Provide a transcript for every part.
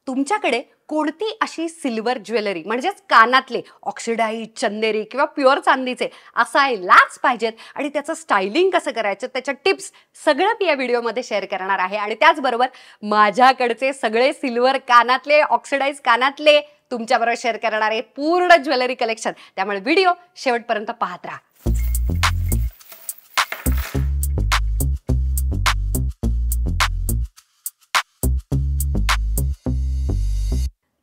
तुमच्याकडे कोणती अशी सिल्वर ज्वेलरी म्हणजेच कानातले ऑक्सिडाइज चंदेरी किंवा प्युअर चांदीचे असायलाच पाहिजेत आणि त्याचं स्टायलिंग कसं करायचं त्याच्या टिप्स सगळं मी या व्हिडिओमध्ये शेअर करणार आहे। आणि त्याचबरोबर माझ्याकडचे सगळे सिल्वर कानातले ऑक्सिडाइज कानातले तुमच्याबरोबर शेअर करणार आहे पूर्ण ज्वेलरी कलेक्शन। त्यामुळे व्हिडिओ शेवटपर्यंत पाहत राहा।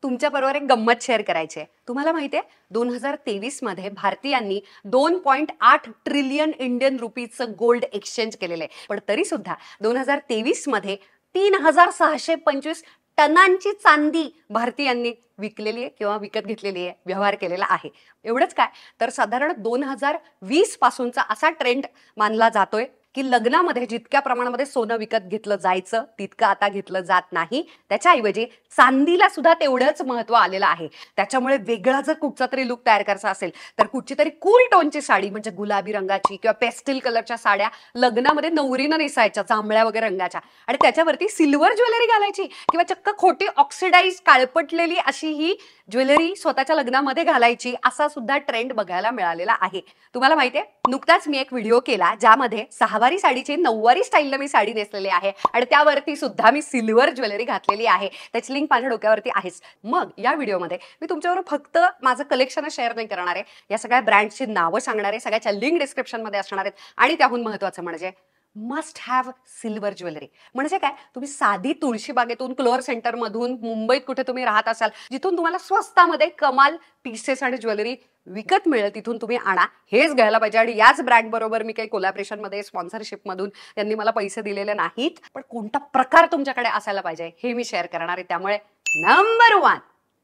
तुमच्याबरोबर एक गंमत शेअर करायची आहे। तुम्हाला माहिती आहे 2023 मध्ये भारतीयांनी 2.8 ट्रिलियन इंडियन रुपीजचं गोल्ड एक्सचेंज केलेलं आहे, पण तरी सुद्धा 2023 मध्ये 3625 टनांची चांदी भारतीयांनी विकलेली आहे किंवा विकत घेतलेली आहे, व्यवहार केलेला आहे। एवढंच काय तर साधारण 2020 पासूनचा असा ट्रेंड मानला जातोय की लग्नामध्ये जितक्या प्रमाणामध्ये सोनं विकत घेतलं जायचं तितकं आता घेतलं जात नाही, त्याच्याऐवजी चांदीला सुद्धा तेवढंच महत्त्व आलेलं आहे। त्याच्यामुळे वेगळा जर कुठचा तरी लुक तयार करायचा असेल तर कुठची तरी कूल टोनची साडी म्हणजे गुलाबी रंगाची किंवा पेस्टल कलरच्या साड्या लग्नामध्ये नवरीनं नेसायच्या जांभळ्या वगैरे रंगाच्या आणि त्याच्यावरती सिल्वर ज्वेलरी घालायची किंवा चक्क खोटी ऑक्सिडाइज काळपटलेली अशी ही ज्वेलरी स्वतःच्या लग्नामध्ये घालायची असा सुद्धा ट्रेंड बघायला मिळालेला आहे। तुम्हाला माहिती आहे नुकताच मी एक व्हिडिओ केला ज्यामध्ये सहावारी साडीची नऊवारी स्टाईलला मी साडी नेसलेली आहे आणि त्यावरती सुद्धा मी सिल्वर ज्वेलरी घातलेली आहे, त्याची लिंक माझ्या डोक्यावरती आहेच। मग या व्हिडिओमध्ये मी तुमच्याबरोबर फक्त माझं कलेक्शन शेअर नाही करणार आहे, या सगळ्या ब्रँड्सची नावं सांगणार आहे, सगळ्याच्या लिंक डिस्क्रिप्शनमध्ये असणार आहेत आणि त्याहून महत्त्वाचं म्हणजे मस्ट हॅव सिल्वर ज्वेलरी। म्हणजे काय तुम्ही साधी तुळशीबागेतून क्लोअर सेंटर मधून मुंबईत कुठे तुम्ही राहत असाल जिथून तुम्हाला स्वस्तामध्ये कमाल पीसेस आणि ज्वेलरी विकत मिळेल तिथून तुम्ही आणा, हेच घ्यायला पाहिजे। आणि याच ब्रँड बरोबर मी काही कोलॅबरेशन मध्ये स्पॉन्सरशिप मधून त्यांनी मला पैसे दिलेले नाहीत, पण कोणता प्रकार तुमच्याकडे असायला पाहिजे हे मी शेअर करणार आहे। त्यामुळे नंबर 1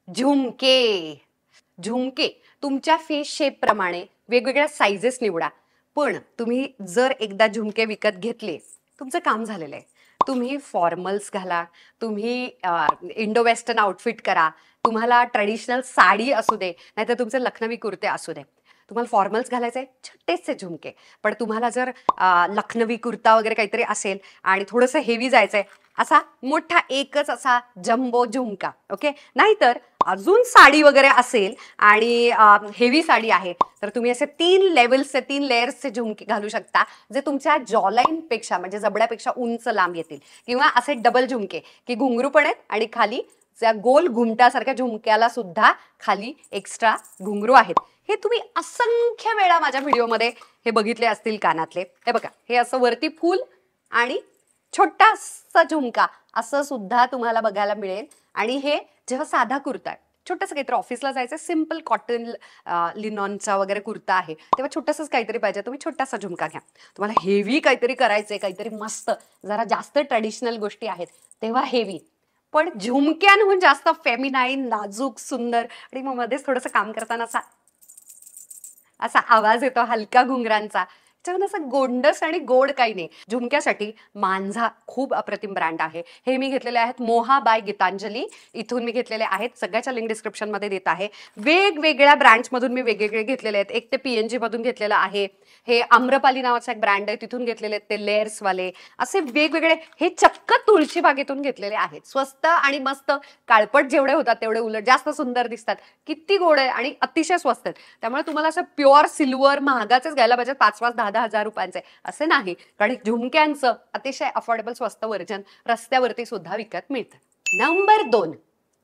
झुमके। झुमके तुमच्या फेस शेप प्रमाणे वेगवेगळ्या साइजेस निवडा, पण तुम्ही जर एकदा झुमके विकत घेतले तुमचं काम झालेलं आहे। तुम्ही फॉर्मल्स घाला, तुम्ही इंडो वेस्टर्न आउटफिट करा, तुम्हाला ट्रेडिशनल साडी असू दे नाहीतर तुमचे लखनवी कुर्ते असू दे, तुम्हाला फॉर्मल्स घालायचे छोटेसे झुमके, पण तुम्हाला जर लखनवी कुर्ता वगैरे काहीतरी असेल आणि थोडंसं हेवी जायचंय असा मोठा एकच असा जम्बो झुमका, ओके। नाहीतर अजून साडी वगैरे असेल आणि हेवी साडी आहे तर तुम्ही असे 3 लेवल्सचे 3 लेयर्सचे झुमके घालू शकता जे तुमच्या जॉलाईन पेक्षा म्हणजे जबड्यापेक्षा उंच लांब येतील, किंवा असे डबल झुमके की घुंगरू पण आहेत आणि खाली त्या गोल घुमटासारख्या झुमक्याला सुद्धा खाली एक्स्ट्रा घुंगरू आहेत। हे तुम्ही असंख्य वेळा माझ्या व्हिडिओमध्ये हे बघितले असतील कानातले। हे बघा, हे असं वरती फूल आणि छोटासा झुमका असं सुद्धा तुम्हाला बघायला मिळेल। आणि हे जेव्हा साधा कुर्ता आहे, छोटंसं काहीतरी ऑफिसला जायचं सिम्पल कॉटन लिनॉनचा वगैरे कुर्ता आहे तेव्हा छोटंसंच काहीतरी पाहिजे, तुम्ही छोटासा झुमका घ्या। तुम्हाला हेवी काहीतरी करायचंय, काहीतरी मस्त जरा जास्त ट्रेडिशनल गोष्टी आहेत तेव्हा हेवी, पण झुमक्यांहून जास्त फेमिनाईन नाजूक सुंदर आणि मग मध्येच थोडंसं काम करताना असा असा आवाज येतो हलका घुंगरांचा, त्याच्यामध्ये असं गोंडस आणि गोड काही नाही। झुमक्यासाठी मांझा खूप अप्रतिम ब्रँड आहे, हे मी घेतलेले आहेत मोहा बाय गीतांजली, इथून मी घेतलेले आहेत, सगळ्याच्या लिंक डिस्क्रिप्शन मध्ये देत आहे। वेगवेगळ्या ब्रँड्स मधून मी वेगवेगळे घेतलेले आहेत, एक ते PNG मधून घेतलेलं आहे, हे आम्रपाली नावाचा एक ब्रँड आहे तिथून घेतलेले आहेत ते लेयर्स वाले, असे वेगवेगळे, हे चक्क तुळशी बागेतून घेतलेले आहेत। स्वस्त आणि मस्त, काळपट जेवढे होतात तेवढे उलट जास्त सुंदर दिसतात, किती गोड आहे आणि अतिशय स्वस्त आहेत। त्यामुळे तुम्हाला असं प्युअर सिल्वर महागाचेच घ्यायला पाहिजे 5-10 हजार रुपयांचे असे नाही, कारण झुमक्यांचं अतिशय अफोर्डेबल स्वस्त व्हर्जन रस्त्यावरती सुद्धा विकत मिळतं। Number 2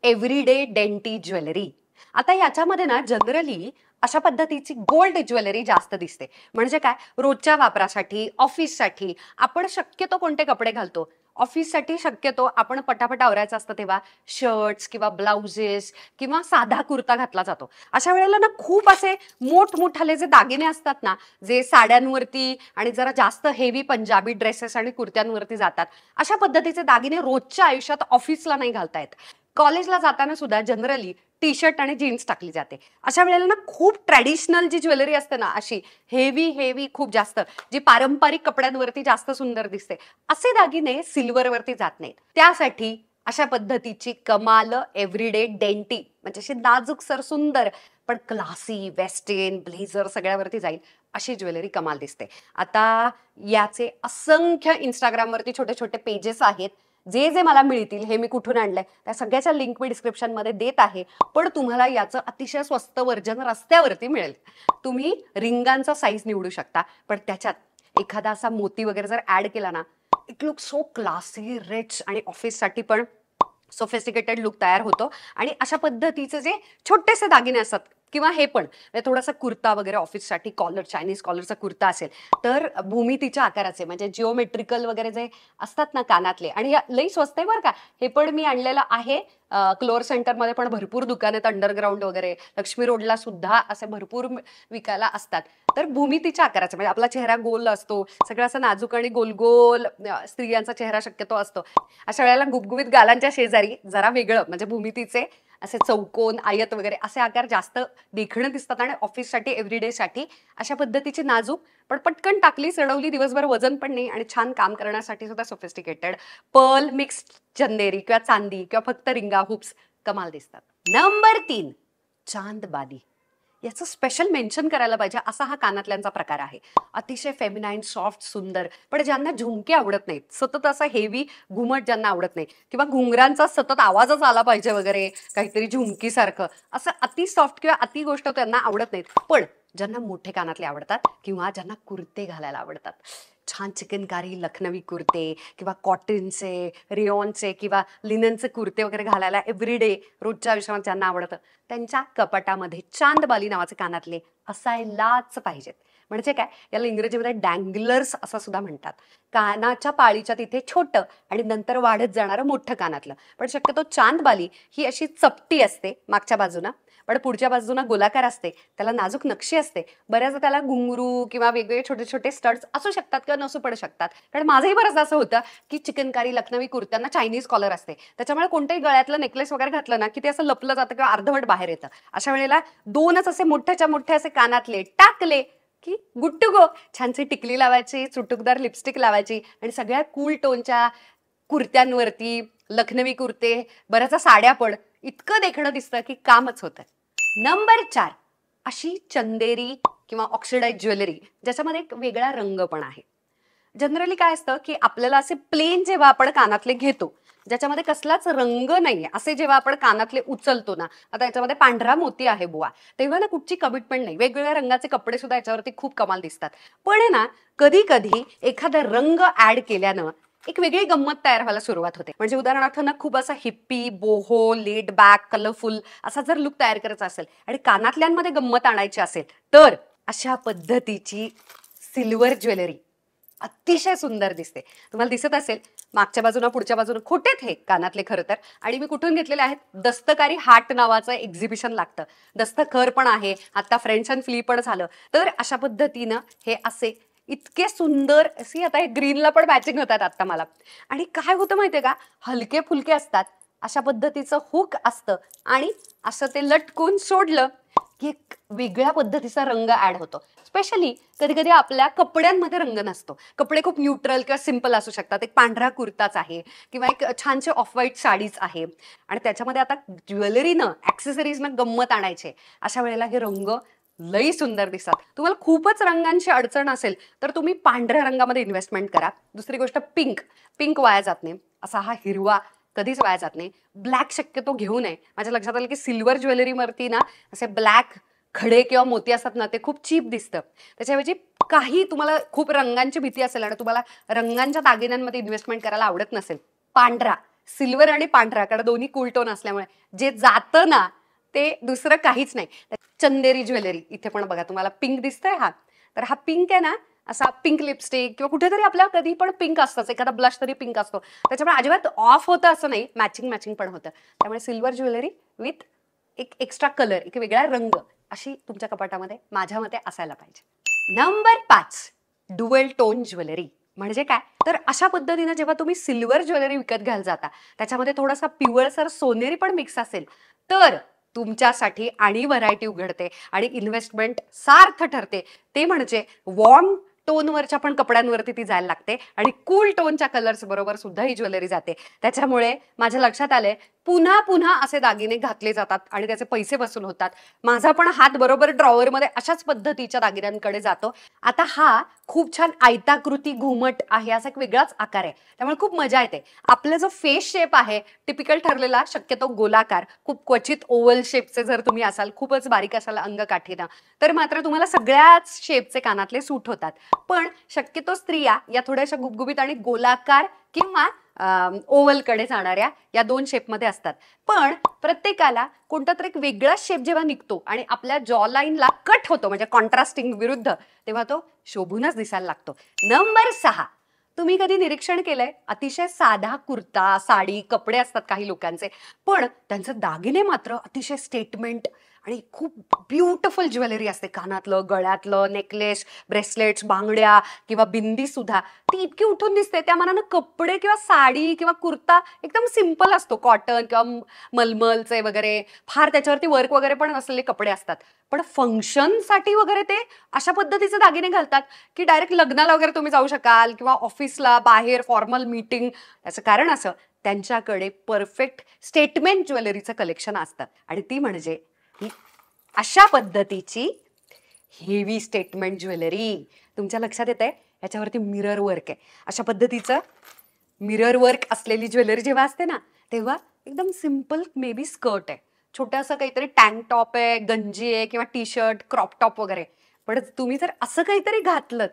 everyday dainty jewellery. आता याच्यामध्ये ना जनरली अशा पद्धतीची गोल्ड ज्वेलरी जास्त दिसते, म्हणजे काय रोजच्या वापरासाठी ऑफिससाठी आपण शक्यतो कोणते कपडे घालतो, ऑफिससाठी शक्यतो आपण पटापट आवरायचं असतं तेव्हा शर्ट्स किंवा ब्लाउजेस किंवा साधा कुर्ता घातला जातो। अशा वेळेला ना खूप असे मोठमोठाले जे दागिने असतात ना, जे साड्यांवरती आणि जरा जास्त हेवी पंजाबी ड्रेसेस आणि कुर्त्यांवरती जातात, अशा पद्धतीचे दागिने रोजच्या आयुष्यात ऑफिसला नाही घालता येत। कॉलेजला जाताना सुद्धा जनरली टी शर्ट आणि जीन्स टाकली जाते। अशा वेळेला ना खूप ट्रेडिशनल जी ज्वेलरी असते ना, अशी हेवी खूप जास्त जी पारंपरिक कपड्यांवरती जास्त सुंदर दिसते, असे दागिने सिल्वरवरती जात नाहीत। त्यासाठी अशा पद्धतीची कमाल एव्हरीडे डेंटी म्हणजे अशी नाजूकसर सुंदर पण क्लासी वेस्टर्न ब्लेझर सगळ्यावरती जाईल अशी ज्वेलरी कमाल दिसते। आता याचे असंख्य इंस्टाग्रामवरती छोटे छोटे पेजेस आहेत जे जे मला मिळतील हे मी कुठून आणलंय त्या सगळ्याच्या लिंक मी डिस्क्रिप्शनमध्ये देत आहे. पण तुम्हाला याचं अतिशय स्वस्त व्हर्जन रस्त्यावरती मिळेल. तुम्ही रिंगांचा साईज निवडू शकता, पण त्याच्यात एखादा असा मोती वगैरे जर ऍड केला ना, it look so classy, rich आणि ऑफिससाठी पण सोफिस्टिकेटेड लुक तयार होतो. आणि अशा पद्धतीचे जे छोटेसे दागिने असतात किंवा हे पण थोडासा कुर्ता वगैरे ऑफिससाठी, कॉलर चायनीज कॉलरचा कुर्ता असेल तर भूमितीच्या आकाराचे म्हणजे जिओमेट्रिकल वगैरे जे असतात ना कानातले, आणि लई स्वस्त आहे बरं का. हे पण मी आणलेलं आहे. क्लोअर सेंटरमध्ये पण भरपूर दुकान आहेत, अंडरग्राऊंड वगैरे, लक्ष्मी रोडला सुद्धा असे भरपूर विकायला असतात. तर भूमितीच्या आकाराचे म्हणजे आपला चेहरा गोल असतो, सगळं असं नाजूक आणि गोल गोल स्त्रियांचा चेहरा शक्यतो असतो. अशा वेळेला गुबगुबीत गालांच्या शेजारी जरा वेगळं म्हणजे भूमितीचे असे चौकोन, आयत वगैरे असे आकार जास्त देखणं दिसतात. आणि ऑफिससाठी, एव्हरीडे साठी अशा पद्धतीची नाजूक पण पटकन टाकली चढवली, दिवसभर वजन पण नाही आणि छान काम करण्यासाठी सुद्धा सोफिस्टिकेटेड पर्ल मिक्स चंदेरी किंवा चांदी किंवा फक्त रिंगा हुप्स कमाल दिसतात. नंबर 3, चांदबाली. याचं स्पेशल मेन्शन करायला पाहिजे असा हा कानातल्यांचा प्रकार आहे. अतिशय फेमिनाईन, सॉफ्ट, सुंदर. पण ज्यांना झुमके आवडत नाहीत, सतत असं हेवी घुमट ज्यांना आवडत नाही किंवा घुंगरांचा सतत आवाजच आला पाहिजे वगैरे काहीतरी झुमकीसारखं, असं अति सॉफ्ट किंवा अति गोष्ट त्यांना आवडत नाहीत. पण ज्यांना मोठे कानातले आवडतात किंवा ज्यांना कुर्ते घालायला आवडतात, छान चिकनकारी लखनवी कुर्ते किंवा कॉटनचे, रेयॉनचे किंवा लिननचे कुर्ते वगैरे घालायला एव्हरीडे रोजच्या आयुष्यात ज्यांना आवडतं, त्यांच्या कपाटामध्ये चांदबाली नावाचे कानातले असायलाच पाहिजेत. म्हणजे काय, याला इंग्रजीमध्ये डँगलर्स असं सुद्धा म्हणतात. कानाच्या पाळीच्या तिथे छोटं आणि नंतर वाढत जाणारं मोठं कानातलं. पण शक्यतो चांदबाली ही अशी चपटी असते मागच्या बाजूला, पण पुढच्या बाजूला गोलाकार असते, त्याला नाजूक नक्षी असते. बऱ्याचदा त्याला घुंगरू किंवा वेगवेगळे छोटे छोटे स्टड्स असू शकतात किंवा नसू पण शकतात. कारण माझंही बरंच असं होतं की चिकनकारी लखनवी कुर्त्यांना चायनीज कॉलर असते, त्याच्यामुळे कोणत्याही गळ्यातलं नेकलेस वगैरे घातलं ना की ते असं लपलं जातं किंवा अर्धवट बाहेर येतं. अशा वेळेला 2च असे मोठ्याच्या मोठे असे कानातले टाकले की गुड टू गो. छानशी टिकली लावायची, चुटुकदार लिपस्टिक लावायची आणि सगळ्या कूल टोनच्या कुर्त्यांवरती, लखनवी कुर्ते, बऱ्याचशा साड्या पण इतकं देखणं दिसतं की कामच होतं. नंबर 4, अशी चंदेरी किंवा ऑक्सिडाइज ज्वेलरी ज्याच्यामध्ये एक वेगळा रंग पण आहे. जनरली काय असतं की आपल्याला असे प्लेन जेव्हा आपण कानातले घेतो ज्याच्यामध्ये कसलाच रंग नाहीये, असे जेव्हा आपण कानातले उचलतो ना, आता याच्यामध्ये पांढरा मोती आहे बुवा, तेव्हा ना कुठची कमिटमेंट नाही, वेगवेगळ्या रंगाचे कपडे सुद्धा याच्यावरती खूप कमाल दिसतात. पण ना कधी कधी एखादा रंग ऍड केल्यानं एक वेगळी गंमत तयार व्हायला सुरुवात होते. म्हणजे उदाहरणार्थ ना खूप असा hippie, boho, laid back, colourful असा जर लुक तयार करायचा असेल आणि कानातल्यांमध्ये गंमत आणायची असेल तर अशा पद्धतीची सिल्वर ज्वेलरी अतिशय सुंदर दिसते. तुम्हाला दिसत असेल मागच्या बाजूला, पुढच्या बाजूला खोटेत हे कानातले खरं तर, आणि मी कुठून घेतलेले आहेत, दस्तकारी हाट नावाचं एक्झिबिशन लागतं, दस्तखर पण आहे, आता फ्रेंड्स अँड फ्ली पण झालं. तर अशा पद्धतीनं हे असे इतके सुंदर सी, आता हे ग्रीनला पण मॅचिंग होतात आता मला. आणि काय होतं माहितीये का, हलके फुलके असतात, अशा पद्धतीचं हुक असतं आणि असं ते लटकून सोडलं की एक वेगळ्या पद्धतीचा रंग ऍड होतो. स्पेशली कधी कधी आपल्या कपड्यांमध्ये रंग नसतो, कपडे खूप न्यूट्रल किंवा सिम्पल असू शकतात, एक पांढरा कुर्ताच आहे किंवा एक छानसे ऑफ व्हाईट साडीच आहे आणि त्याच्यामध्ये आता ज्वेलरीनं, ऍक्सेसरीजनं गंमत आणायचे, अशा वेळेला हे रंग लई सुंदर दिसतात. तुम्हाला खूपच रंगांची अडचण असेल तर तुम्ही पांढऱ्या रंगामध्ये इन्व्हेस्टमेंट करा. दुसरी गोष्ट, पिंक वाया जात नाही, असा हा हिरवा कधीच वाया जात नाही. ब्लॅक शक्यतो घेऊ नये. माझ्या लक्षात आलं की सिल्वर ज्वेलरीवरती ना असे ब्लॅक खडे किंवा मोती असतात ना, ते खूप चीप दिसतं. त्याच्याऐवजी काही तुम्हाला खूप रंगांची भीती असेल आणि तुम्हाला रंगांच्या दागिन्यांमध्ये इन्व्हेस्टमेंट करायला आवडत नसेल, पांढरा, सिल्वर आणि पांढरा, कारण दोन्ही कूल टोन असल्यामुळे जे जातं ना ते दुसरं काहीच नाही. चंदेरी ज्वेलरी इथे पण बघा, तुम्हाला पिंक दिसतंय हा, तर हा पिंक आहे ना, असा पिंक लिपस्टिक किंवा कुठेतरी आपल्या कधी पण पिंक असतंच, एखादा ब्लश तरी पिंक असतो, त्याच्यामुळे अजिबात ऑफ होतं असं नाही, मॅचिंग पण होतं. त्यामुळे सिल्वर ज्वेलरी विथ एक एक्स्ट्रा कलर, एक वेगळा रंग अशी तुमच्या कपाटामध्ये माझ्या मते असायला पाहिजे. Number 5, dual tone jewellery. म्हणजे काय, तर अशा पद्धतीनं जेव्हा तुम्ही सिल्वर ज्वेलरी विकत घ्यायला जाता त्याच्यामध्ये थोडासा पिवळसर सोनेरी पण मिक्स असेल तर तुमच्यासाठी आणि व्हरायटी उघडते आणि इन्व्हेस्टमेंट सार्थ ठरते. ते म्हणजे वॉर्म टोनवरच्या पण कपड्यांवरती ती जायला लागते आणि कूल टोनच्या कलर्स बरोबर सुद्धा ही ज्वेलरी जाते. त्याच्यामुळे माझ्या लक्षात आलंय पुन्हा पुन्हा असे दागिने घातले जातात आणि त्याचे पैसे वसूल होतात. माझा पण हात बरोबर ड्रॉवरमध्ये अशाच पद्धतीच्या दागिन्यांकडे जातो. आता हा खूप छान आयताकृती घुमट आहे, असा एक वेगळाच आकार आहे, त्यामुळे खूप मजा येते. आपला जो फेस शेप आहे टिपिकल ठरलेला शक्यतो गोलाकार, खूप क्वचित ओव्हल शेपचे जर तुम्ही असाल, खूपच बारीक असाल अंगकाठीनं, तर मात्र तुम्हाला सगळ्याच शेपचे कानातले सूट होतात. पण शक्यतो स्त्रिया या थोड्याशा गुबगुबीत आणि गोलाकार किंवा ओव्हलकडे जाणाऱ्या या 2 शेपमध्ये असतात. पण प्रत्येकाला कोणता तरी एक वेगळा शेप जेव्हा निघतो आणि आपल्या जॉ लाईनला कट होतो, म्हणजे कॉन्ट्रास्टिंग विरुद्ध, तेव्हा तो शोभूनच दिसायला लागतो. नंबर 6, तुम्ही कधी निरीक्षण केलंय, अतिशय साधा कुर्ता, साडी, कपडे असतात काही लोकांचे, पण त्यांचे दागिने मात्र अतिशय स्टेटमेंट आणि खूप ब्युटिफुल ज्वेलरी असते. कानातलं, गळ्यातलं, नेकलेस, ब्रेसलेट्स, बांगड्या किंवा बिंदी सुद्धा ती इतकी उठून दिसते. त्या मनानं कपडे किंवा साडी किंवा कुर्ता एकदम सिंपल असतो, कॉटन किंवा मलमलचे वगैरे, फार त्याच्यावरती वर्क वगैरे पण नसलेले कपडे असतात. पण फंक्शनसाठी वगैरे ते अशा पद्धतीचे दागिने घालतात की डायरेक्ट लग्नाला वगैरे तुम्ही जाऊ शकाल किंवा ऑफिसला, बाहेर फॉर्मल मीटिंग. याचं कारण असं, त्यांच्याकडे परफेक्ट स्टेटमेंट ज्वेलरीचं कलेक्शन असतं आणि ती म्हणजे ही अशा पद्धतीची हेवी स्टेटमेंट ज्वेलरी. तुमच्या लक्षात येत आहे, याच्यावरती मिरर वर्क आहे. अशा पद्धतीचं मिरर वर्क असलेली ज्वेलरी जेव्हा असते ना, तेव्हा एकदम सिंपल मे बी स्कर्ट आहे, छोटंसं काहीतरी टँक टॉप आहे, गंजी आहे किंवा टी शर्ट, क्रॉप टॉप वगैरे. पण तुम्ही जर असं काहीतरी घातलं,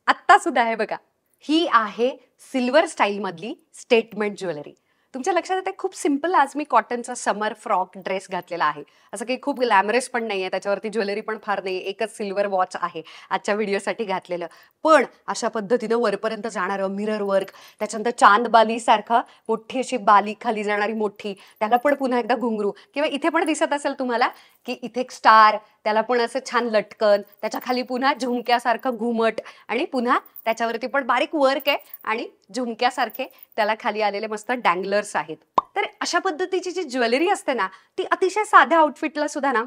आत्ता सुद्धा आहे बघा, ही आहे सिल्वर स्टाईल मधली स्टेटमेंट ज्वेलरी. तुमच्या लक्षात येते, खूप सिंपल आज मी कॉटनचा समर फ्रॉक ड्रेस घातलेला आहे. असं काही खूप ग्लॅमरस पण नाहीये, त्याच्यावरती ज्वेलरी पण फार नाही, एकच सिल्वर वॉच आहे आजच्या व्हिडिओसाठी घातलेलं. पण अशा पद्धतीनं वरपर्यंत जाणारं मिरर वर्क, त्याच्यानंतर चांदबाली सारखा मोठी अशी बाली खाली जाणारी मोठी, त्याला पण पुन्हा एकदा घुंगरू, किंवा इथे पण दिसत असेल तुम्हाला की इथे एक स्टार, त्याला पण असं छान लटकन, त्याच्या खाली पुन्हा झुमक्यासारखं घुमट आणि पुन्हा त्याच्यावरती पण बारीक वर्क आहे आणि झुमक्यासारखे त्याला खाली आलेले मस्त डँगलर्स आहेत. तर अशा पद्धतीची जी ज्वेलरी असते ना, ती अतिशय साध्या आउटफिटला सुद्धा ना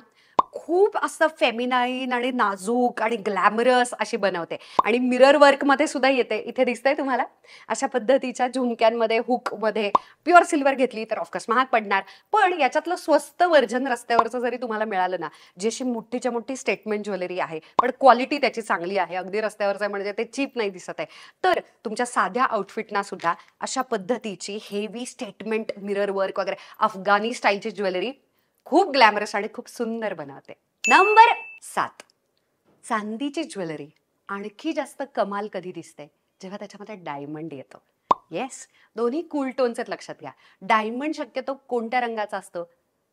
खूप असं फेमिनाईन आणि नाजूक आणि ग्लॅमरस अशी बनवते. आणि मिरर वर्कमध्ये सुद्धा येते, इथे दिसतंय तुम्हाला. अशा पद्धतीच्या झुमक्यांमध्ये, हुकमध्ये प्युअर सिल्वर घेतली तर ऑफकोर्स महाग पडणार, पण याच्यातलं स्वस्त व्हर्जन रस्त्यावरचं जरी तुम्हाला मिळालं ना, जी अशी मोठीच्या मोठी स्टेटमेंट ज्वेलरी आहे पण क्वालिटी त्याची चांगली आहे, अगदी रस्त्यावरचं आहे म्हणजे ते चीप नाही दिसत आहे, तर तुमच्या साध्या आउटफिटना सुद्धा अशा पद्धतीची हेवी स्टेटमेंट मिरर वर्क वगैरे अफगाणी स्टाईलची ज्वेलरी खूप ग्लॅमरस आणि खूप सुंदर बनवते. नंबर 7, चांदीची ज्वेलरी आणखी जास्त कमाल कधी दिसते, जेव्हा त्याच्यामध्ये डायमंड येतो. येस, दोन्ही कूल टोन्स आहेत, लक्षात घ्या. डायमंड शक्यतो कोणत्या रंगाचा असतो?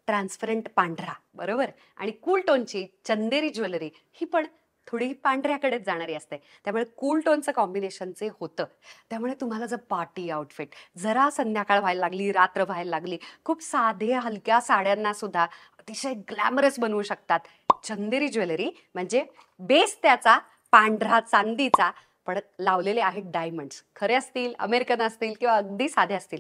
ट्रान्सपरंट पांढरा, बरोबर. आणि कूल टोनची चंदेरी ज्वेलरी ही पण थोडी पांढऱ्याकडेच जाणारी असते, त्यामुळे कूल टोनचं कॉम्बिनेशन जे होतं, त्यामुळे तुम्हाला जर पार्टी आउटफिट, जरा संध्याकाळ व्हायला लागली, रात्र व्हायला लागली, खूप साधे हलक्या साड्यांना सुद्धा अतिशय ग्लॅमरस बनवू शकतात. चंदेरी ज्वेलरी म्हणजे बेस त्याचा पांढरा चांदीचा, पण लावलेले आहेत डायमंड्स, खरे असतील, अमेरिकन असतील किंवा अगदी साधे असतील,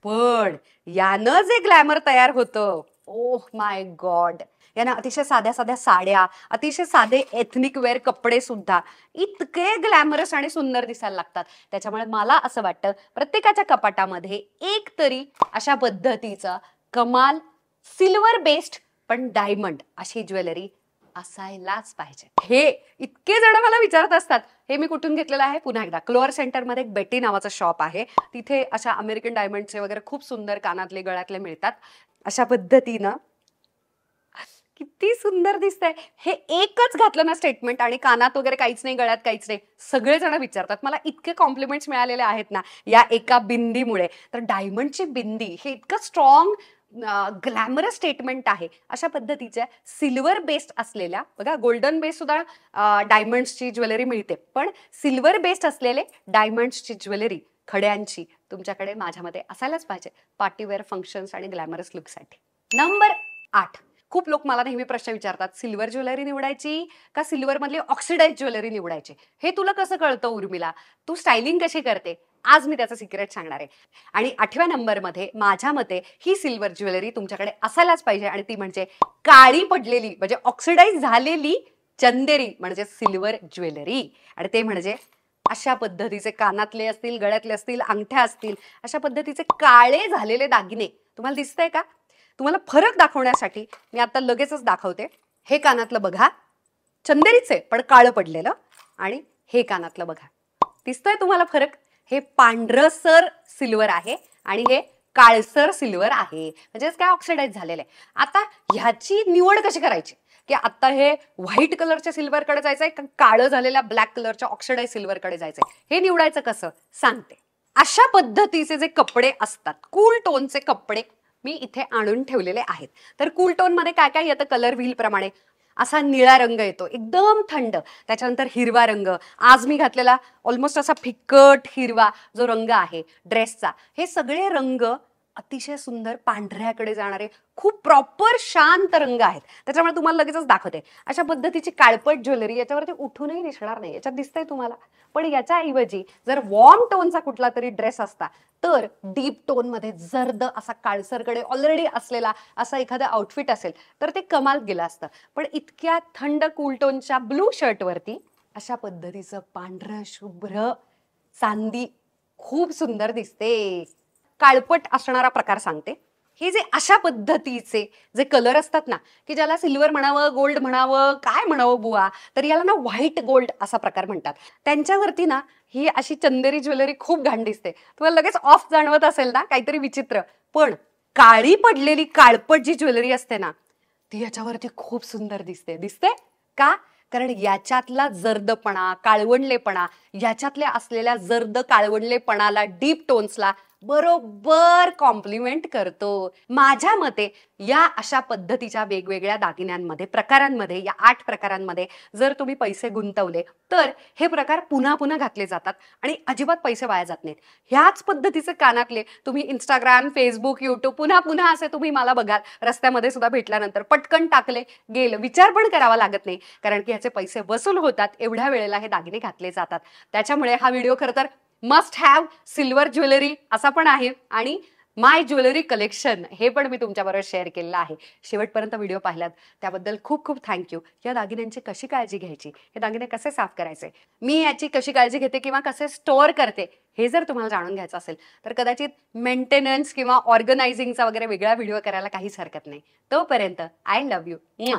पण यानं जे ग्लॅमर तयार होतं, ओह माय गॉड, यानं अतिशय साध्या साध्या साड्या, अतिशय साधे एथनिक वेअर कपडे सुद्धा इतके ग्लॅमरस आणि सुंदर दिसायला लागतात. त्याच्यामुळे मला असं वाटतं, प्रत्येकाच्या कपाटामध्ये एक तरी अशा पद्धतीचं कमाल सिल्वर बेस्ड पण डायमंड अशी ज्वेलरी असायलाच पाहिजे. हे इतके जण मला विचारत असतात, हे मी कुठून घेतलेलं आहे. पुन्हा एकदा, क्लोअर सेंटरमध्ये एक बेटी नावाचं शॉप आहे, तिथे अशा अमेरिकन डायमंडचे वगैरे खूप सुंदर कानातले, गळ्यातले मिळतात. अशा पद्धतीनं किती सुंदर दिसतंय हे. एकच घातलं ना स्टेटमेंट आणि कानात वगैरे काहीच नाही, गळ्यात काहीच नाही, सगळेजण विचारतात. मला इतके कॉम्प्लिमेंट्स मिळालेले आहेत ना या एका बिंदीमुळे. तर डायमंडची बिंदी हे इतकं स्ट्रॉंग ग्लॅमरस स्टेटमेंट आहे. अशा पद्धतीच्या सिल्वर बेस्ड असलेल्या, बघा गोल्डन बेस्ड सुद्धा डायमंड्सची ज्वेलरी मिळते, पण सिल्वर बेस्ड असलेले डायमंड्सची ज्वेलरी खड्यांची तुमच्याकडे माझ्यामध्ये असायलाच पाहिजे पार्टीवेअर, फंक्शन्स आणि ग्लॅमरस लुकसाठी. नंबर 8, खूप लोक मला नेहमी प्रश्न विचारतात, सिल्वर ज्वेलरी निवडायची का सिल्वर मधली ऑक्सिडाइज ज्वेलरी निवडायची? हे तुला कसं कळतं उर्मिला, तू स्टायलिंग कशी करते? आज मी त्याचं सिक्रेट सांगणार आहे. आणि 8व्या नंबरमध्ये माझ्या मते ही सिल्वर ज्वेलरी तुमच्याकडे असायलाच पाहिजे, आणि ती म्हणजे काळी पडलेली म्हणजे ऑक्सिडाइज झालेली चंदेरी म्हणजे सिल्वर ज्वेलरी. आणि ते म्हणजे अशा पद्धतीचे कानातले असतील, गळ्यातले असतील, अंगठ्या असतील, अशा पद्धतीचे काळे झालेले दागिने तुम्हाला दिसतंय का? तुम्हाला फरक दाखवण्यासाठी मी आता लगेचच दाखवते. हे कानातलं बघा, चंदेरीच आहे पण काळं पडलेलं, आणि हे कानातलं बघा. दिसतंय तुम्हाला फरक? हे पांढरसर सिल्वर आहे आणि हे काळसर सिल्वर आहे, म्हणजेच काय ऑक्सिडाइज झालेलं आहे. आता ह्याची निवड कशी करायची, की आता हे व्हाईट कलरच्या सिल्वरकडे जायचंय का काळं झालेल्या ब्लॅक कलरच्या ऑक्सिडाइज सिल्वरकडे जायचंय, हे निवडायचं कसं सांगते. अशा पद्धतीचे जे कपडे असतात, कूल टोनचे कपडे मी इथे आणून ठेवलेले आहेत. तर कूल टोन मध्ये काय काय येतं, कलर व्हील प्रमाणे असा निळा रंग येतो एकदम थंड, त्याच्यानंतर हिरवा रंग, आज मी घातलेला ऑलमोस्ट असा फिकट हिरवा जो रंग आहे ड्रेसचा, हे सगळे रंग अतिशय सुंदर पांढऱ्याकडे जाणारे खूप प्रॉपर शांत रंग आहेत. त्याच्यामुळे तुम्हाला लगेचच दाखवते. अशा पद्धतीची काळपट ज्वेलरी याच्यावरती उठूनही दिसणार नाही, याच्यात दिसतंय तुम्हाला. पण याच्याऐवजी जर वॉर्म टोनचा कुठला तरी ड्रेस असता तर डीप टोन मध्ये जर्द असा काळसरकडे ऑलरेडी असलेला असा एखादा आउटफिट असेल तर ते कमाल गेलं असतं. पण इतक्या थंड कूल टोनच्या ब्लू शर्टवरती अशा पद्धतीचं पांढरं शुभ्र चांदी खूप सुंदर दिसते. काळपट असणारा प्रकार सांगते. हे जे अशा पद्धतीचे जे कलर असतात ना, की ज्याला सिल्वर म्हणावं, गोल्ड म्हणावं, काय म्हणावं बुवा, तर याला ना व्हाईट गोल्ड असा प्रकार म्हणतात. त्यांच्यावरती ना ही अशी चंदेरी ज्वेलरी खूप घाण दिसते. तुम्हाला लगेच ऑफ जाणवत असेल ना, काहीतरी विचित्र. पण काळी पडलेली काळपट जी ज्वेलरी असते ना, ती याच्यावरती खूप सुंदर दिसते. दिसते का? कारण याच्यातला जर्दपणा, काळवंडलेपणा, याच्यातल्या असलेल्या जर्द काळवंडलेपणाला, डीप टोन्सला बरोबर कॉम्प्लिमेंट करतो. माझ्या मते या अशा पद्धतीच्या वेगवेगळ्या दागिन्यांमध्ये, प्रकारांमध्ये, या 8 प्रकारांमध्ये जर तुम्ही पैसे गुंतवले तर हे प्रकार पुन्हा पुन्हा घातले जातात आणि अजिबात पैसे वाया जात नाहीत. ह्याच पद्धतीचे कानातले तुम्ही इंस्टाग्राम, फेसबुक, युट्यूब पुन्हा पुन्हा असे तुम्ही मला बघाल, रस्त्यामध्ये सुद्धा भेटल्यानंतर पटकन टाकले गेलं, विचार पण करावा लागत नाही, कारण की ह्याचे पैसे वसूल होतात. एवढ्या वेळेला हे दागिने घातले जातात. त्याच्यामुळे हा व्हिडिओ खरं तर मस्ट हॅव सिल्वर ज्वेलरी असा पण आहे आणि माय ज्वेलरी कलेक्शन हे पण मी तुमच्याबरोबर शेअर केलेलं आहे. शेवटपर्यंत व्हिडिओ पाहिलात त्याबद्दल खूप खूप थँक्यू. या दागिन्यांची कशी काळजी घ्यायची, हे दागिने कसे साफ करायचे, मी याची कशी काळजी घेते किंवा कसे स्टोअर करते, हे जर तुम्हाला जाणून घ्यायचं असेल तर कदाचित मेंटेनन्स किंवा ऑर्गनायझिंगचा वगैरे वेगळा व्हिडिओ करायला काहीच हरकत नाही. तोपर्यंत आय लव्ह यू.